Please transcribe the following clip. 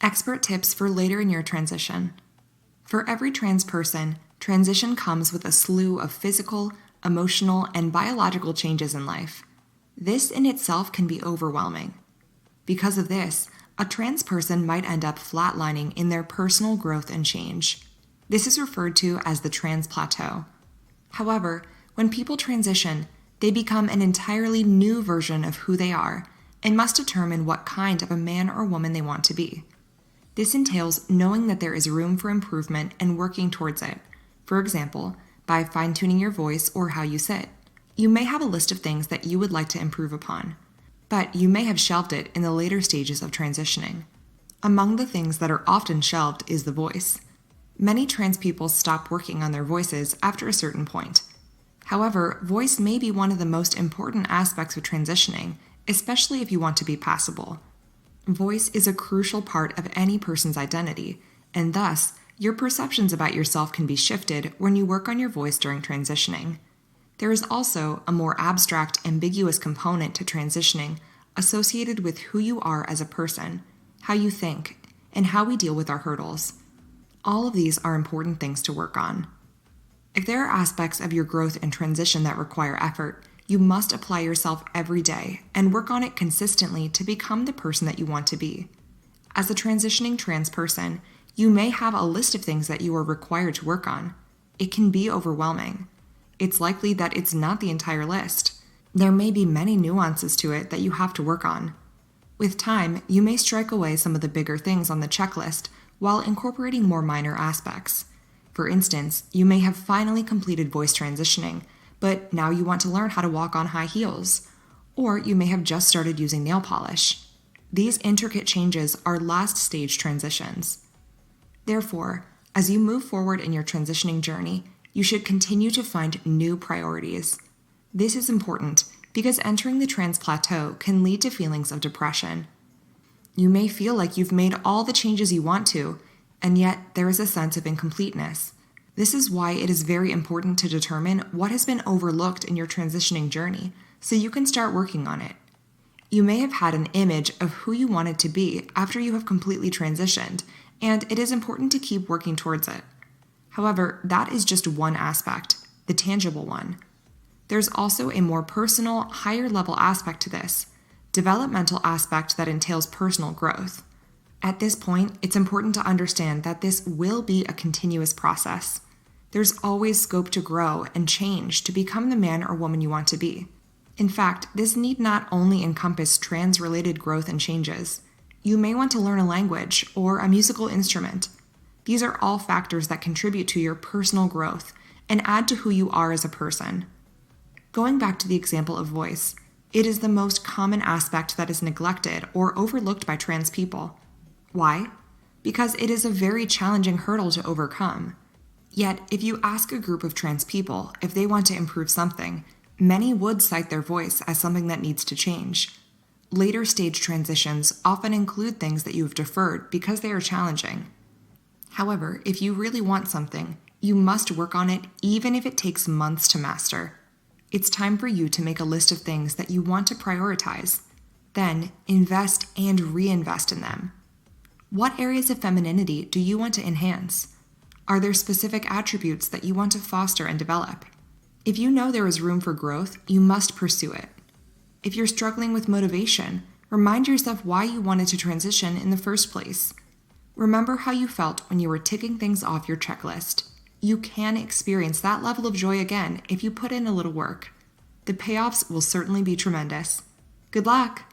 Expert tips for later in your transition. For every trans person, transition comes with a slew of physical, emotional, and biological changes in life. This in itself can be overwhelming. Because of this, a trans person might end up flatlining in their personal growth and change. This is referred to as the trans plateau. However, when people transition, they become an entirely new version of who they are and must determine what kind of a man or woman they want to be. This entails knowing that there is room for improvement and working towards it, for example, by fine-tuning your voice or how you sit. You may have a list of things that you would like to improve upon, but you may have shelved it in the later stages of transitioning. Among the things that are often shelved is the voice. Many trans people stop working on their voices after a certain point. However, voice may be one of the most important aspects of transitioning, especially if you want to be passable. Voice is a crucial part of any person's identity, and thus, your perceptions about yourself can be shifted when you work on your voice during transitioning. There is also a more abstract, ambiguous component to transitioning associated with who you are as a person, how you think, and how we deal with our hurdles. All of these are important things to work on. If there are aspects of your growth and transition that require effort, you must apply yourself every day and work on it consistently to become the person that you want to be. As a transitioning trans person, you may have a list of things that you are required to work on. It can be overwhelming. It's likely that it's not the entire list. There may be many nuances to it that you have to work on. With time, you may strike away some of the bigger things on the checklist while incorporating more minor aspects. For instance, you may have finally completed voice transitioning, but now you want to learn how to walk on high heels. Or you may have just started using nail polish. These intricate changes are last stage transitions. Therefore, as you move forward in your transitioning journey, you should continue to find new priorities. This is important because entering the trans plateau can lead to feelings of depression. You may feel like you've made all the changes you want to, and yet there is a sense of incompleteness. This is why it is very important to determine what has been overlooked in your transitioning journey so you can start working on it. You may have had an image of who you wanted to be after you have completely transitioned, and it is important to keep working towards it. However, that is just one aspect, the tangible one. There's also a more personal, higher level aspect to this, developmental aspect that entails personal growth. At this point, it's important to understand that this will be a continuous process. There's always scope to grow and change to become the man or woman you want to be. In fact, this need not only encompass trans-related growth and changes. You may want to learn a language or a musical instrument. These are all factors that contribute to your personal growth and add to who you are as a person. Going back to the example of voice, it is the most common aspect that is neglected or overlooked by trans people. Why? Because it is a very challenging hurdle to overcome. Yet, if you ask a group of trans people if they want to improve something, many would cite their voice as something that needs to change. Later stage transitions often include things that you have deferred because they are challenging. However, if you really want something, you must work on it even if it takes months to master. It's time for you to make a list of things that you want to prioritize. Then, invest and reinvest in them. What areas of femininity do you want to enhance? Are there specific attributes that you want to foster and develop? If you know there is room for growth, you must pursue it. If you're struggling with motivation, remind yourself why you wanted to transition in the first place. Remember how you felt when you were ticking things off your checklist. You can experience that level of joy again if you put in a little work. The payoffs will certainly be tremendous. Good luck!